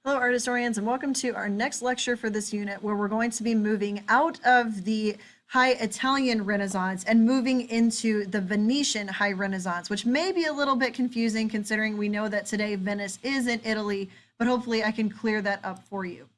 Hello, art historians, and welcome to our next lecture for this unit, where we're going to be moving out of the High Italian Renaissance and moving into the Venetian High Renaissance, which may be a little bit confusing considering we know that today Venice is in Italy, but hopefully I can clear that up for you.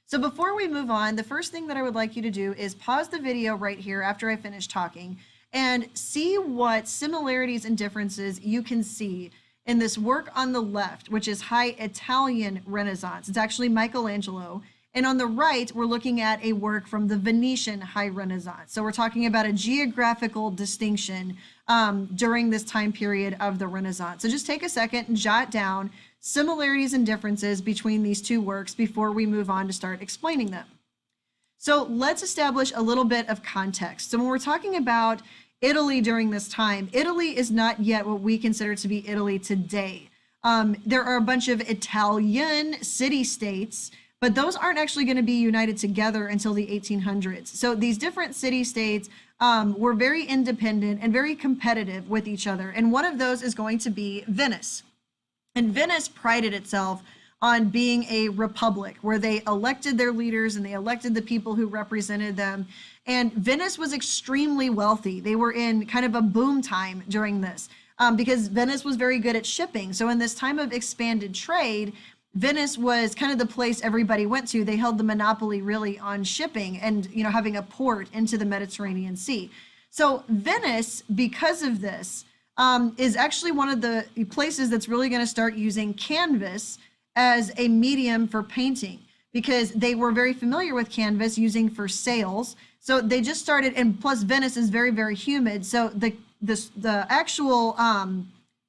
So before we move on, the first thing that I would like you to do is pause the video right here after I finish talking and see what similarities and differences you can see in this work on the left, which is High Italian Renaissance. It's actually Michelangelo. And on the right, we're looking at a work from the Venetian High Renaissance. So we're talking about a geographical distinction during this time period of the Renaissance. So just take a second and jot down similarities and differences between these two works before we move on to start explaining them. So let's establish a little bit of context. So when we're talking about Italy during this time, Italy is not yet what we consider to be Italy today. There are a bunch of Italian city-states, but those aren't actually going to be united together until the 1800s. So these different city-states were very independent and very competitive with each other. And one of those is going to be Venice. And Venice prided itself on being a republic where they elected their leaders and they elected the people who represented them. And Venice was extremely wealthy. They were in kind of a boom time during this because Venice was very good at shipping. So in this time of expanded trade, Venice was kind of the place everybody went to. They held the monopoly really on shipping and, having a port into the Mediterranean Sea. So Venice, because of this, is actually one of the places that's really going to start using canvas as a medium for painting, because they were very familiar with canvas using for sails. So they just started, and plus Venice is very, very humid. So the actual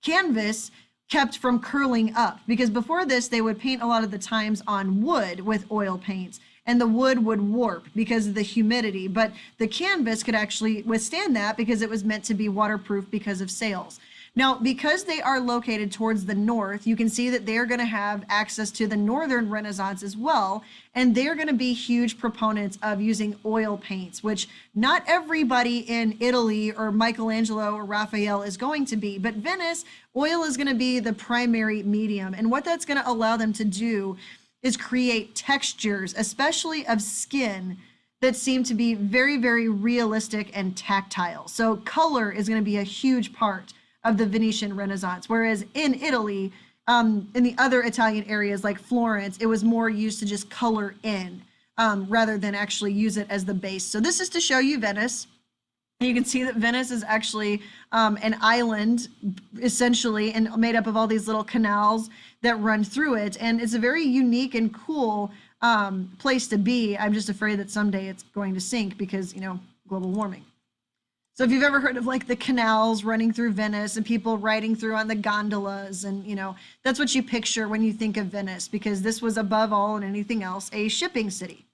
canvas kept from curling up, because before this, they would paint a lot of the times on wood with oil paints, and the wood would warp because of the humidity. But the canvas could actually withstand that because it was meant to be waterproof because of sails. Now, because they are located towards the north, you can see that they're going to have access to the Northern Renaissance as well, and they're going to be huge proponents of using oil paints, which not everybody in Italy or Michelangelo or Raphael is going to be, but Venice, oil is going to be the primary medium, and what that's going to allow them to do is create textures, especially of skin, that seem to be very, very realistic and tactile. So color is going to be a huge part of the Venetian Renaissance, whereas in Italy, in the other Italian areas like Florence, it was more used to just color in rather than actually use it as the base. So this is to show you Venice. You can see that Venice is actually an island, essentially, and made up of all these little canals that run through it. And it's a very unique and cool place to be. I'm just afraid that someday it's going to sink because, global warming. So if you've ever heard of like the canals running through Venice and people riding through on the gondolas, and that's what you picture when you think of Venice, because this was above all and anything else a shipping city.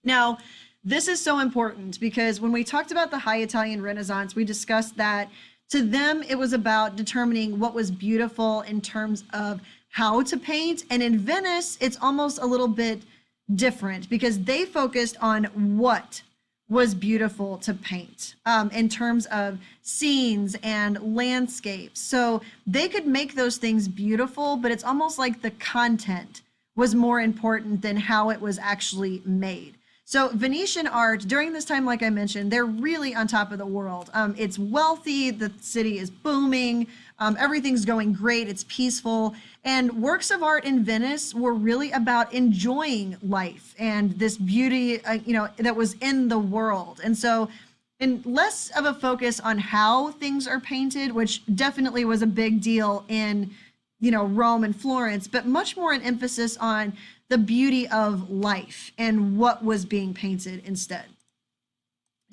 Now, this is so important because when we talked about the High Italian Renaissance, we discussed that to them it was about determining what was beautiful in terms of how to paint. And in Venice, it's almost a little bit different because they focused on what was beautiful to paint in terms of scenes and landscapes. So they could make those things beautiful, but it's almost like the content was more important than how it was actually made. So Venetian art during this time, like I mentioned, they're really on top of the world. It's wealthy, the city is booming, everything's going great, it's peaceful. And works of art in Venice were really about enjoying life and this beauty, that was in the world. And so in less of a focus on how things are painted, which definitely was a big deal in, Rome and Florence, but much more an emphasis on the beauty of life and what was being painted instead.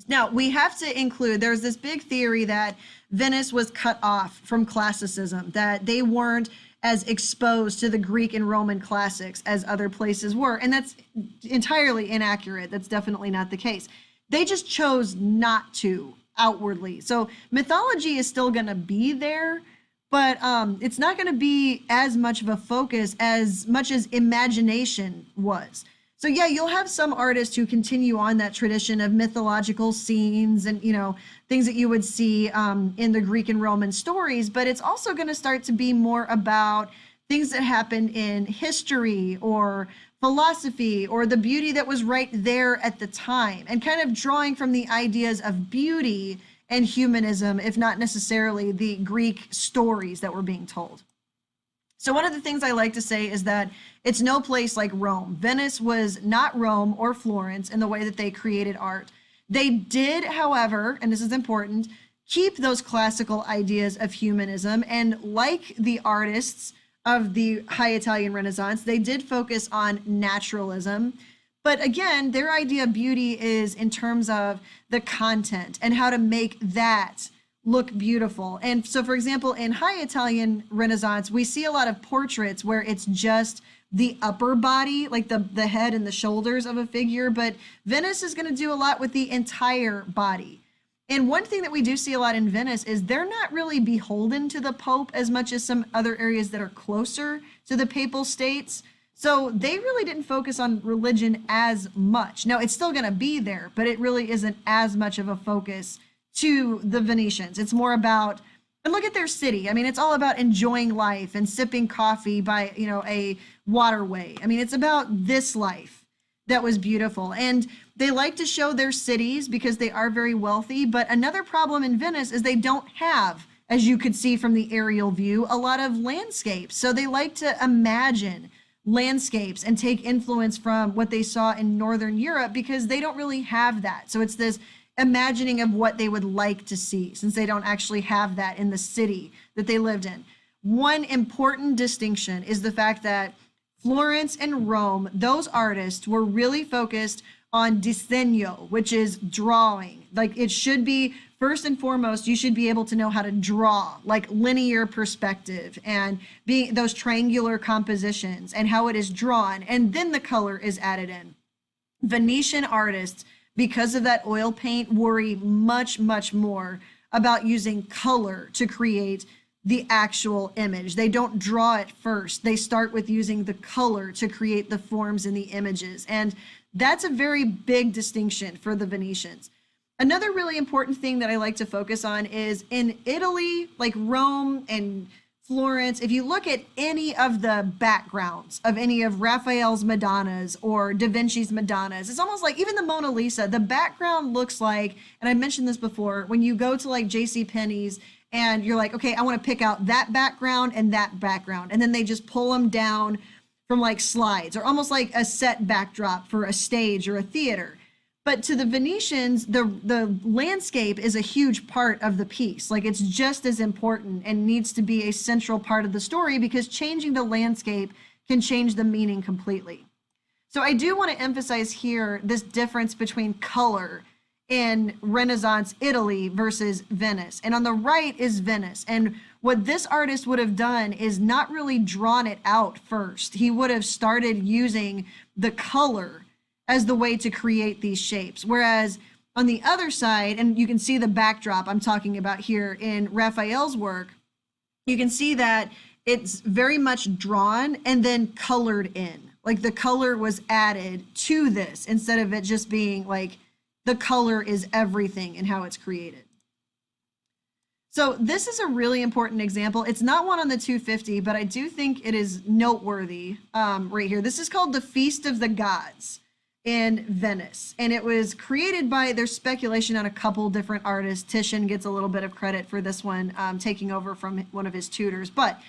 Now, we have to include, there's this big theory that Venice was cut off from classicism, that they weren't as exposed to the Greek and Roman classics as other places were. And that's entirely inaccurate. That's definitely not the case. They just chose not to outwardly. So mythology is still going to be there, but it's not going to be as much of a focus as much as imagination was. So yeah, you'll have some artists who continue on that tradition of mythological scenes and, things that you would see in the Greek and Roman stories, but it's also going to start to be more about things that happened in history or philosophy or the beauty that was right there at the time, and kind of drawing from the ideas of beauty and humanism, if not necessarily the Greek stories that were being told. So one of the things I like to say is that it's no place like Rome. Venice was not Rome or Florence in the way that they created art. They did, however, and this is important, keep those classical ideas of humanism. And like the artists of the High Italian Renaissance, they did focus on naturalism. But again, their idea of beauty is in terms of the content and how to make that look beautiful. And so, for example, in High Italian Renaissance, we see a lot of portraits where it's just the upper body, like the head and the shoulders of a figure, but Venice is going to do a lot with the entire body. And one thing that we do see a lot in Venice is they're not really beholden to the Pope as much as some other areas that are closer to the Papal States. So they really didn't focus on religion as much. Now, it's still going to be there, but it really isn't as much of a focus to the Venetians. It's more about, and look at their city. I mean, it's all about enjoying life and sipping coffee by, a waterway. I mean, it's about this life that was beautiful. And they like to show their cities because they are very wealthy. But another problem in Venice is they don't have, as you could see from the aerial view, a lot of landscapes. So they like to imagine landscapes and take influence from what they saw in Northern Europe because they don't really have that. So it's this imagining of what they would like to see since they don't actually have that in the city that they lived in. One important distinction is the fact that Florence and Rome, those artists were really focused on disegno, which is drawing. Like it should be, first and foremost, you should be able to know how to draw, like linear perspective and being those triangular compositions and how it is drawn. And then the color is added in. Venetian artists, because of that oil paint, worry much, much more about using color to create the actual image. They don't draw it first. They start with using the color to create the forms in the images. And that's a very big distinction for the Venetians. Another really important thing that I like to focus on is in Italy, like Rome and Florence, if you look at any of the backgrounds of any of Raphael's Madonnas or Da Vinci's Madonnas, it's almost like even the Mona Lisa, the background looks like, and I mentioned this before, when you go to like J.C. Penney's and you're like, okay, I want to pick out that background and that background. And then they just pull them down from like slides or almost like a set backdrop for a stage or a theater. But to the Venetians, the landscape is a huge part of the piece. Like it's just as important and needs to be a central part of the story because changing the landscape can change the meaning completely. So I do want to emphasize here this difference between color in Renaissance Italy versus Venice. And on the right is Venice. And what this artist would have done is not really drawn it out first. He would have started using the color as the way to create these shapes. Whereas on the other side, and you can see the backdrop I'm talking about here in Raphael's work, you can see that it's very much drawn and then colored in. Like the color was added to this instead of it just being like the color is everything in how it's created. So this is a really important example. It's not one on the 250, but I do think it is noteworthy right here. This is called the Feast of the Gods in Venice. And it was created by, there's speculation on a couple different artists. Titian gets a little bit of credit for this one, taking over from one of his tutors. But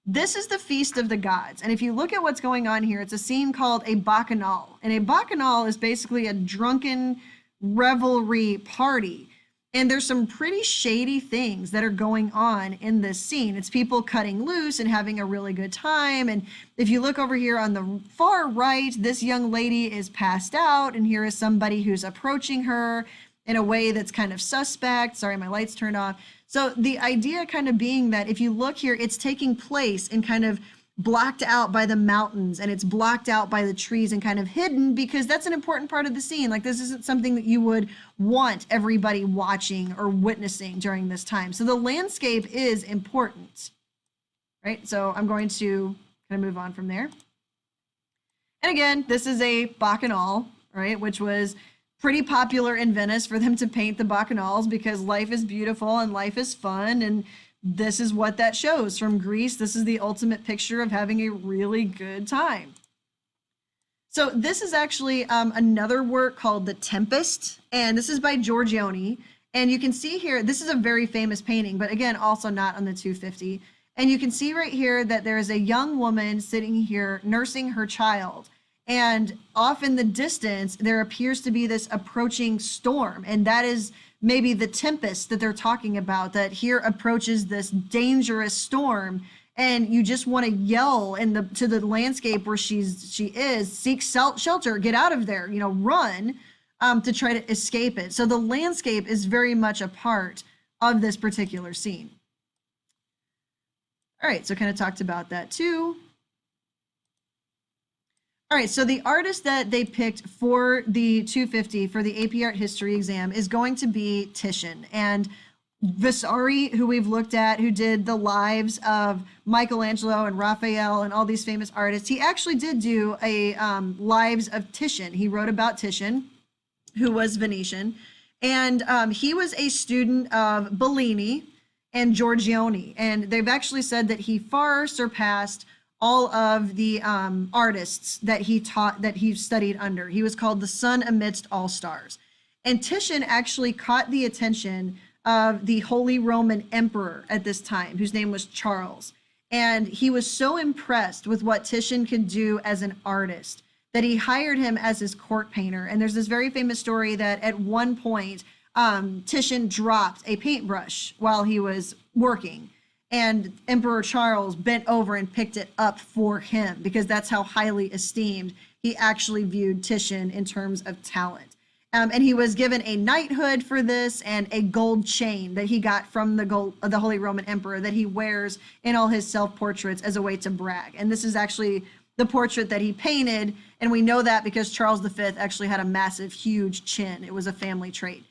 this is the Feast of the Gods. And if you look at what's going on here, it's a scene called a bacchanal. And a bacchanal is basically a drunken revelry party. And there's some pretty shady things that are going on in this scene. It's people cutting loose and having a really good time. And if you look over here on the far right, this young lady is passed out, and here is somebody who's approaching her in a way that's kind of suspect. Sorry, my light's turned off. So the idea kind of being that if you look here, it's taking place in kind of blocked out by the mountains, and it's blocked out by the trees and kind of hidden because that's an important part of the scene. Like this isn't something that you would want everybody watching or witnessing during this time. So the landscape is important, right? So I'm going to kind of move on from there. And again, this is a bacchanal, right? Which was pretty popular in Venice for them to paint the bacchanals because life is beautiful and life is fun, and this is what that shows from Greece. This is the ultimate picture of having a really good time. So this is actually another work called The Tempest, and this is by Giorgione. And you can see here, this is a very famous painting, but again, also not on the 250. And you can see right here that there is a young woman sitting here nursing her child. And off in the distance, there appears to be this approaching storm. And that is maybe the tempest that they're talking about, that here approaches this dangerous storm. And you just want to yell to the landscape where she is, seek shelter, get out of there, run, to try to escape it. So the landscape is very much a part of this particular scene. All right, so kind of talked about that too. All right, so the artist that they picked for the 250 for the AP Art History exam is going to be Titian. And Vasari, who we've looked at, who did the lives of Michelangelo and Raphael and all these famous artists, he actually did do a lives of Titian. He wrote about Titian, who was Venetian, and he was a student of Bellini and Giorgione, and they've actually said that he far surpassed all of the artists that he taught, that he studied under. He was called the sun amidst all stars. And Titian actually caught the attention of the Holy Roman Emperor at this time, whose name was Charles. And he was so impressed with what Titian could do as an artist that he hired him as his court painter. And there's this very famous story that at one point, Titian dropped a paintbrush while he was working. And Emperor Charles bent over and picked it up for him, because that's how highly esteemed he actually viewed Titian in terms of talent. And he was given a knighthood for this and a gold chain that he got from the Holy Roman Emperor that he wears in all his self-portraits as a way to brag. And this is actually the portrait that he painted, and we know that because Charles V actually had a massive, huge chin. It was a family trait.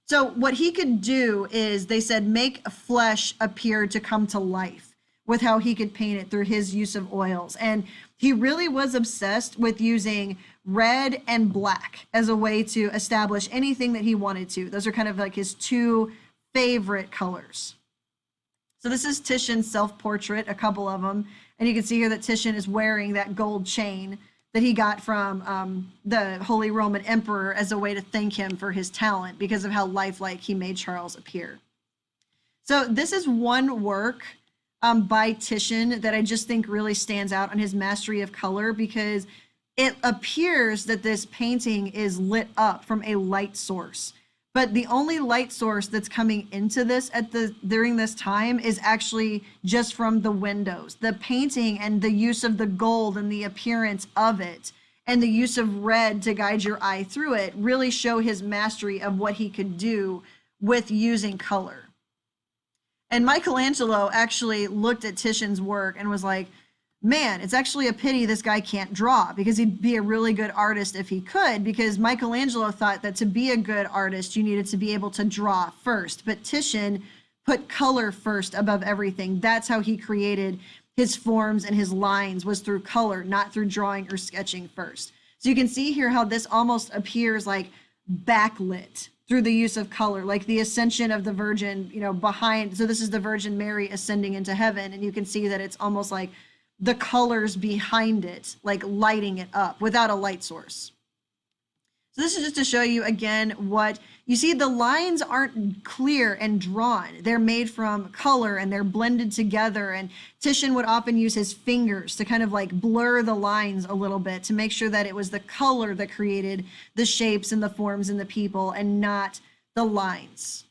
So what he could do is, they said, make flesh appear to come to life with how he could paint it through his use of oils. And he really was obsessed with using red and black as a way to establish anything that he wanted to. Those are kind of like his two favorite colors. So this is Titian's self-portrait, a couple of them. And you can see here that Titian is wearing that gold chain that he got from the Holy Roman Emperor as a way to thank him for his talent because of how lifelike he made Charles appear. So this is one work by Titian that I just think really stands out on his mastery of color, because it appears that this painting is lit up from a light source. But the only light source that's coming into this during this time is actually just from the windows. The painting and the use of the gold and the appearance of it and the use of red to guide your eye through it really show his mastery of what he could do with using color. And Michelangelo actually looked at Titian's work and was like, man, it's actually a pity this guy can't draw, because he'd be a really good artist if he could, because Michelangelo thought that to be a good artist, you needed to be able to draw first. But Titian put color first above everything. That's how he created his forms and his lines, was through color, not through drawing or sketching first. So you can see here how this almost appears like backlit through the use of color, like the ascension of the Virgin, behind. So this is the Virgin Mary ascending into heaven. And you can see that it's almost like the colors behind it, like lighting it up without a light source. So this is just to show you again what you see. The lines aren't clear and drawn. They're made from color and they're blended together. And Titian would often use his fingers to kind of like blur the lines a little bit to make sure that it was the color that created the shapes and the forms and the people, and not the lines.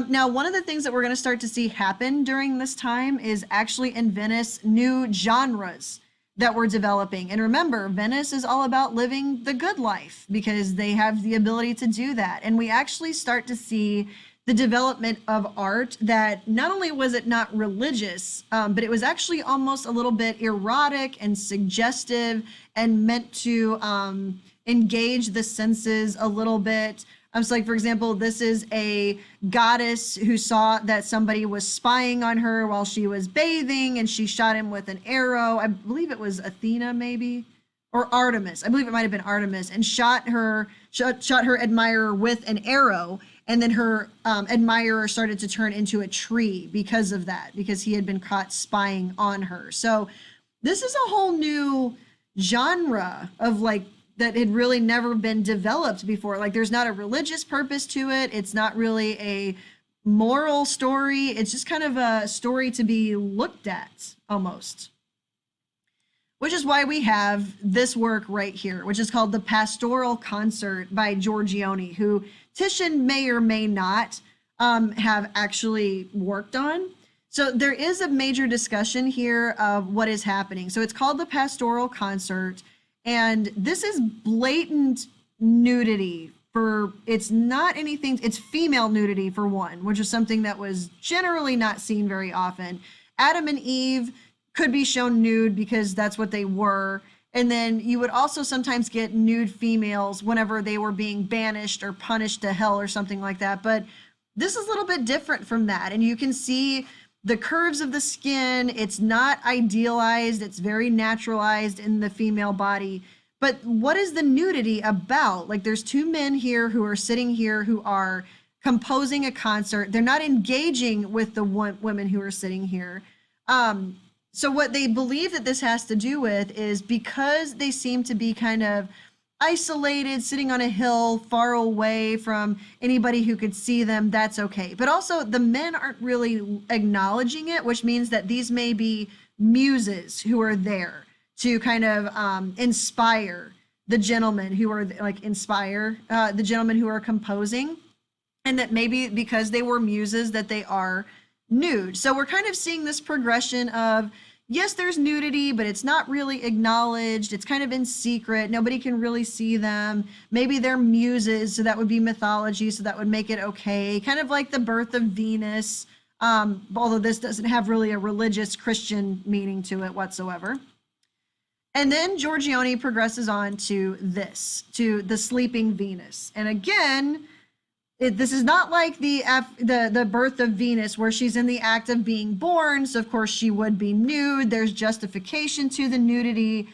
Now, one of the things that we're going to start to see happen during this time is actually in Venice, new genres that we're developing. And remember, Venice is all about living the good life because they have the ability to do that. And we actually start to see the development of art that not only was it not religious, but it was actually almost a little bit erotic and suggestive and meant to engage the senses a little bit. So like, for example, this is a goddess who saw that somebody was spying on her while she was bathing, and she shot him with an arrow. I believe it was Athena, maybe, or Artemis. I believe it might have been Artemis, and shot her admirer with an arrow. And then her admirer started to turn into a tree because of that, because he had been caught spying on her. So this is a whole new genre of like that had really never been developed before. Like there's not a religious purpose to it. It's not really a moral story. It's just kind of a story to be looked at almost. Which is why we have this work right here, which is called The Pastoral Concert by Giorgione, who Titian may or may not have actually worked on. So there is a major discussion here of what is happening. So it's called The Pastoral Concert, and this is blatant nudity. It's not anything, it's female nudity for one, which is something that was generally not seen very often. Adam and Eve could be shown nude because that's what they were. And then you would also sometimes get nude females whenever they were being banished or punished to hell or something like that. But this is a little bit different from that. And you can see the curves of the skin. It's not idealized. It's very naturalized in the female body. But what is the nudity about? Like there's two men here who are sitting here who are composing a concert. They're not engaging with the women who are sitting here. So what they believe that this has to do with is because they seem to be kind of isolated, sitting on a hill far away from anybody who could see them, that's okay. But also the men aren't really acknowledging it, which means that these may be muses who are there to kind of inspire the gentlemen who are like the gentlemen who are composing, and that maybe because they were muses that they are nude. So we're kind of seeing this progression of, yes, there's nudity, but it's not really acknowledged. It's kind of in secret. Nobody can really see them. Maybe they're muses, so that would be mythology, so that would make it okay. Kind of like the birth of Venus, although this doesn't have really a religious Christian meaning to it whatsoever. And then Giorgione progresses on to this, to the sleeping Venus. And again, this is not like the birth of Venus where she's in the act of being born. So of course she would be nude. There's justification to the nudity.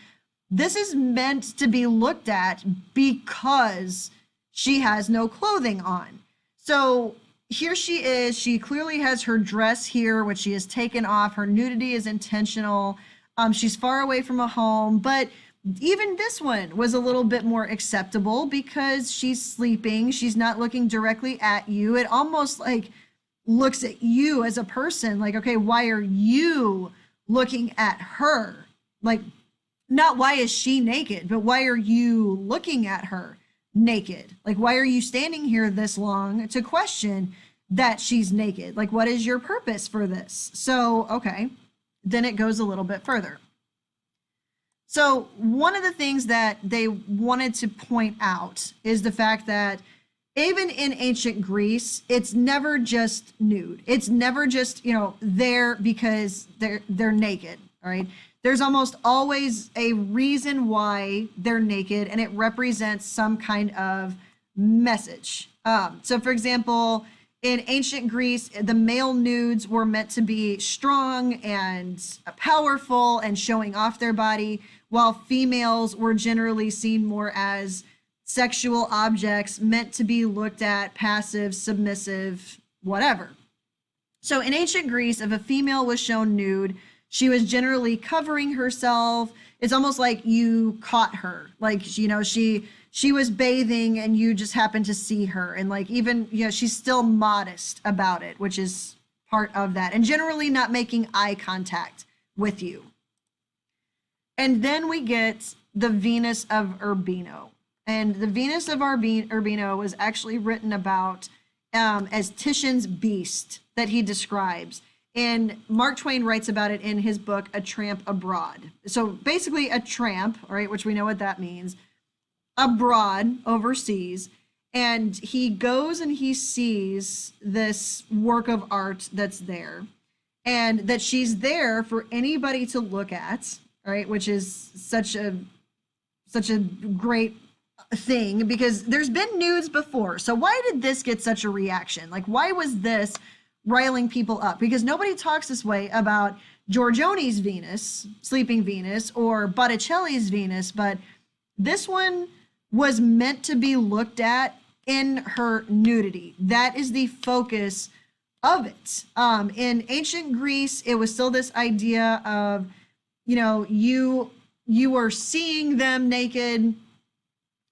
This is meant to be looked at because she has no clothing on. So here she is. She clearly has her dress here, which she has taken off. Her nudity is intentional. She's far away from a home, but even this one was a little bit more acceptable because she's sleeping. She's not looking directly at you. It almost like looks at you as a person, like, okay, why are you looking at her? Like, not why is she naked, but why are you looking at her naked? Like, why are you standing here this long to question that she's naked? Like, what is your purpose for this? So, okay, then it goes a little bit further. So one of the things that they wanted to point out is the fact that even in ancient Greece, it's never just nude. It's never just, there because they're naked, all right? There's almost always a reason why they're naked, and it represents some kind of message. So for example, in ancient Greece, the male nudes were meant to be strong and powerful and showing off their body, while females were generally seen more as sexual objects meant to be looked at, passive, submissive, whatever. So in ancient Greece, if a female was shown nude, she was generally covering herself. It's almost like you caught her, like, she was bathing and you just happened to see her. And like, even, she's still modest about it, which is part of that. And generally not making eye contact with you. And then we get the Venus of Urbino. And the Venus of Urbino was actually written about as Titian's beast that he describes. And Mark Twain writes about it in his book, A Tramp Abroad. So basically a tramp, all right, which we know what that means, abroad, overseas, and he goes and he sees this work of art that's there, and that she's there for anybody to look at, right? Which is such a great thing, because there's been nudes before. So why did this get such a reaction? Like, why was this riling people up? Because nobody talks this way about Giorgione's Venus, Sleeping Venus, or Botticelli's Venus, but this one was meant to be looked at in her nudity. That is the focus of it. In ancient Greece, it was still this idea of, you were seeing them naked,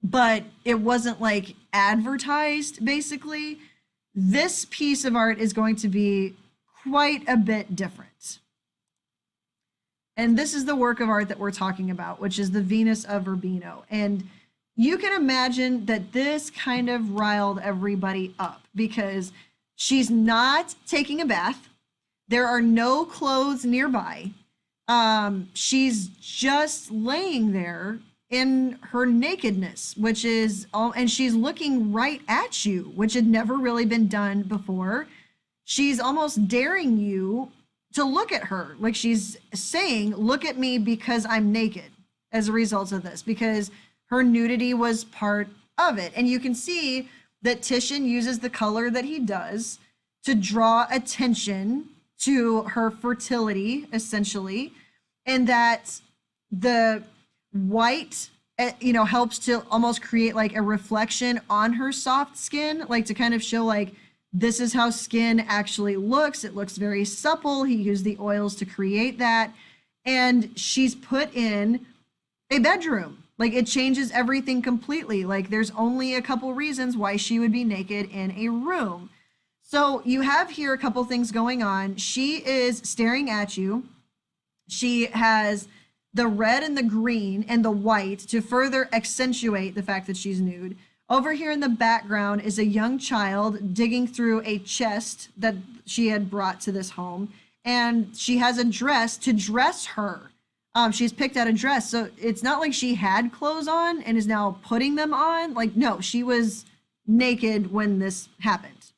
but it wasn't like advertised, basically. This piece of art is going to be quite a bit different. And this is the work of art that we're talking about, which is the Venus of Urbino. And you can imagine that this kind of riled everybody up because she's not taking a bath. There are no clothes nearby. She's just laying there in her nakedness, which is, and she's looking right at you, which had never really been done before. She's almost daring you to look at her. Like she's saying, look at me because I'm naked as a result of this, because her nudity was part of it. And you can see that Titian uses the color that he does to draw attention to her fertility, essentially, and that the white, helps to almost create like a reflection on her soft skin, like to kind of show like, this is how skin actually looks. It looks very supple. He used the oils to create that. And she's put in a bedroom. Like it changes everything completely. Like there's only a couple reasons why she would be naked in a room. So you have here a couple things going on. She is staring at you. She has the red and the green and the white to further accentuate the fact that she's nude. Over here in the background is a young child digging through a chest that she had brought to this home. And she has a dress to dress her. She's picked out a dress. So it's not like she had clothes on and is now putting them on. Like, no, she was naked when this happened.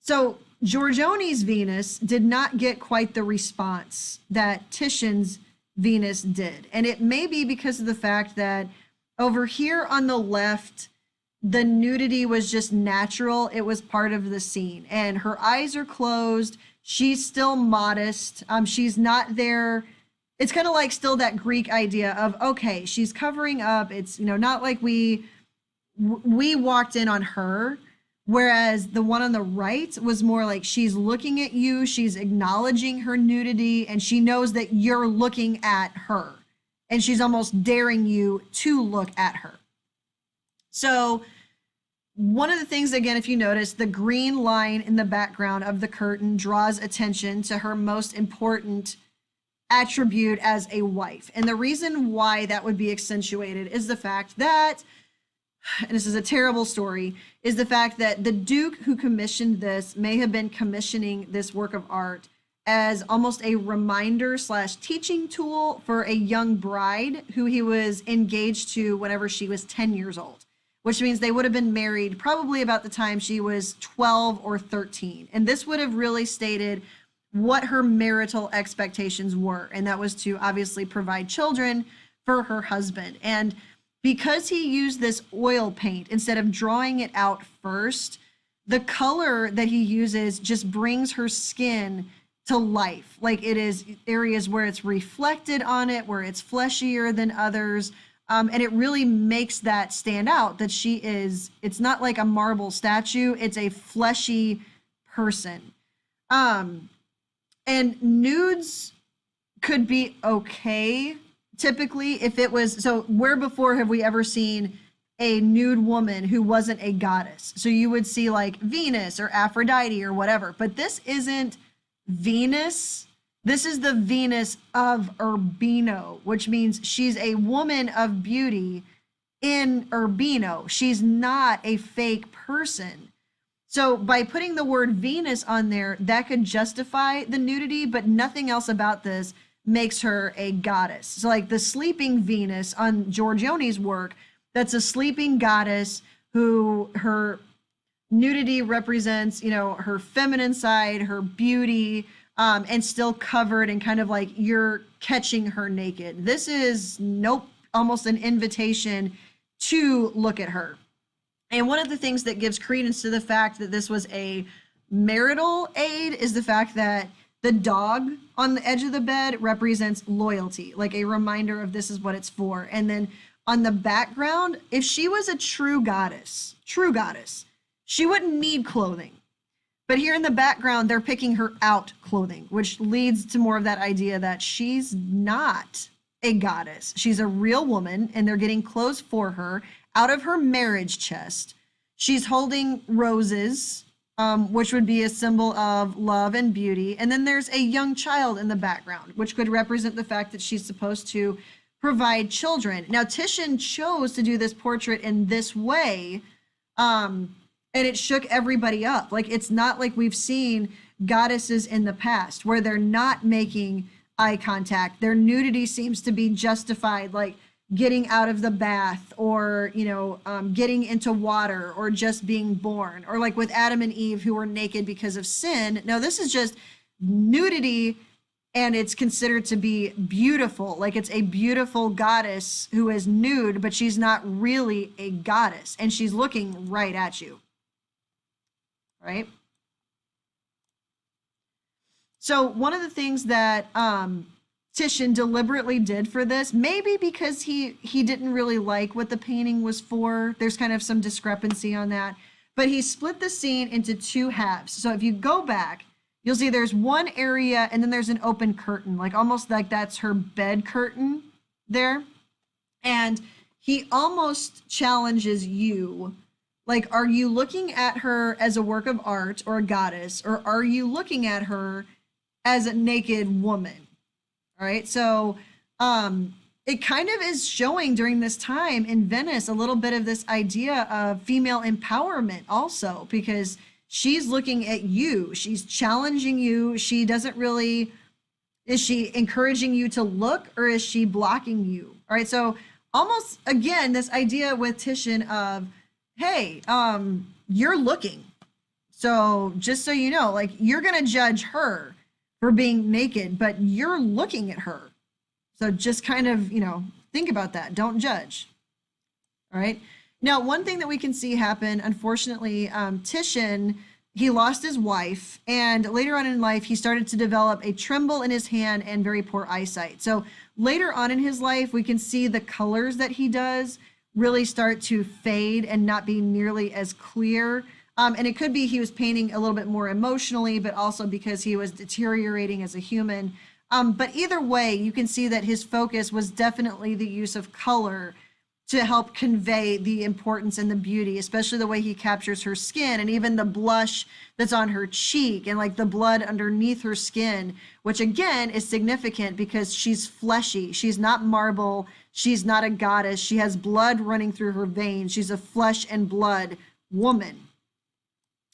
So Giorgione's Venus did not get quite the response that Titian's Venus did. And it may be because of the fact that over here on the left, the nudity was just natural. It was part of the scene. And her eyes are closed. She's still modest. She's not there. It's kind of like still that Greek idea of, okay, she's covering up. It's, not like we walked in on her. Whereas the one on the right was more like she's looking at you, she's acknowledging her nudity, and she knows that you're looking at her. And she's almost daring you to look at her. So one of the things, again, if you notice, the green line in the background of the curtain draws attention to her most important attribute as a wife. And the reason why that would be accentuated is the fact that, and this is a terrible story, is the fact that the Duke who commissioned this may have been commissioning this work of art as almost a reminder / teaching tool for a young bride who he was engaged to whenever she was 10 years old, which means they would have been married probably about the time she was 12 or 13. And this would have really stated what her marital expectations were. And that was to obviously provide children for her husband. And because he used this oil paint instead of drawing it out first, the color that he uses just brings her skin to life. Like it is areas where it's reflected on it, where it's fleshier than others. And it really makes that stand out that it's not like a marble statue, it's a fleshy person. And nudes could be okay typically if it was, so where before have we ever seen a nude woman who wasn't a goddess? So you would see like Venus or Aphrodite or whatever, but this isn't Venus. This is the Venus of Urbino, which means she's a woman of beauty in Urbino. She's not a fake person. So by putting the word Venus on there, that could justify the nudity, but nothing else about this makes her a goddess. So like the sleeping Venus on Giorgione's work, that's a sleeping goddess who her nudity represents, her feminine side, her beauty, and still covered and kind of like you're catching her naked. This is almost an invitation to look at her. And one of the things that gives credence to the fact that this was a marital aid is the fact that the dog on the edge of the bed represents loyalty, like a reminder of this is what it's for. And then on the background, if she was a true goddess, she wouldn't need clothing. But here in the background, they're picking her out clothing, which leads to more of that idea that she's not a goddess. She's a real woman, and they're getting clothes for her out of her marriage chest. She's holding roses, which would be a symbol of love and beauty. And then there's a young child in the background, which could represent the fact that she's supposed to provide children. Now, Titian chose to do this portrait in this way, and it shook everybody up. Like, it's not like we've seen goddesses in the past where they're not making eye contact. Their nudity seems to be justified, like getting out of the bath, or getting into water, or just being born, or like with Adam and Eve, who were naked because of sin. No, this is just nudity, and it's considered to be beautiful. Like, it's a beautiful goddess who is nude, but she's not really a goddess, and she's looking right at you. Right? So one of the things that Titian deliberately did for this, maybe because he didn't really like what the painting was for, there's kind of some discrepancy on that, but he split the scene into two halves. So if you go back, you'll see there's one area, and then there's an open curtain, like almost like that's her bed curtain there. And he almost challenges you. Like, are you looking at her as a work of art or a goddess, or are you looking at her as a naked woman? All right. So it kind of is showing during this time in Venice a little bit of this idea of female empowerment also, because she's looking at you. She's challenging you. She doesn't really, is she encouraging you to look, or is she blocking you? All right. So almost, again, this idea with Titian of, hey, you're looking. So just so you know, like, you're going to judge her for being naked, but you're looking at her. So just kind of, think about that. Don't judge. All right. Now, one thing that we can see happen, unfortunately, Titian, he lost his wife, and later on in life, he started to develop a tremble in his hand and very poor eyesight. So later on in his life, we can see the colors that he does really start to fade and not be nearly as clear. And it could be he was painting a little bit more emotionally, but also because he was deteriorating as a human. But either way, you can see that his focus was definitely the use of color to help convey the importance and the beauty, especially the way he captures her skin, and even the blush that's on her cheek, and like the blood underneath her skin, which again is significant because she's fleshy. She's not marble. She's not a goddess. She has blood running through her veins. She's a flesh and blood woman.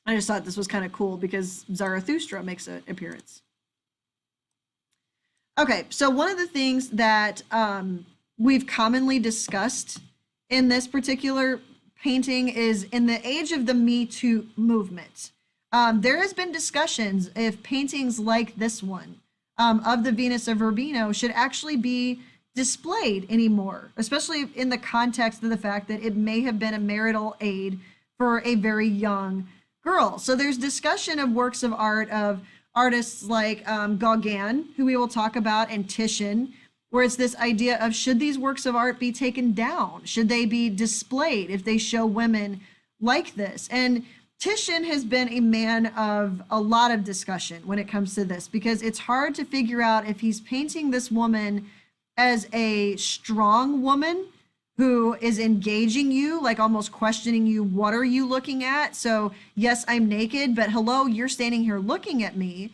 I just thought this was kind of cool because Zarathustra makes an appearance. Okay, so one of the things that we've commonly discussed in this particular painting is in the age of the Me Too movement. There has been discussions if paintings like this one of the Venus of Urbino should actually be displayed anymore, especially in the context of the fact that it may have been a marital aid for a very young girl. So there's discussion of works of art of artists like Gauguin, who we will talk about, and Titian, where it's this idea of, should these works of art be taken down? Should they be displayed if they show women like this? And Titian has been a man of a lot of discussion when it comes to this, because it's hard to figure out if he's painting this woman as a strong woman who is engaging you, like almost questioning you, what are you looking at? So yes, I'm naked, but hello, you're standing here looking at me.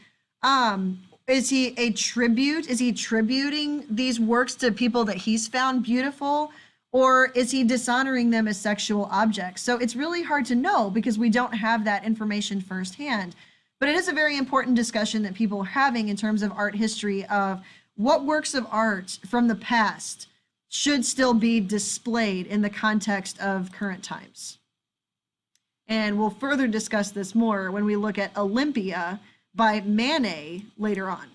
Is he a tribute? Is he tributing these works to people that he's found beautiful? Or is he dishonoring them as sexual objects? So it's really hard to know because we don't have that information firsthand. But it is a very important discussion that people are having in terms of art history of what works of art from the past should still be displayed in the context of current times. And we'll further discuss this more when we look at Olympia by Manet later on.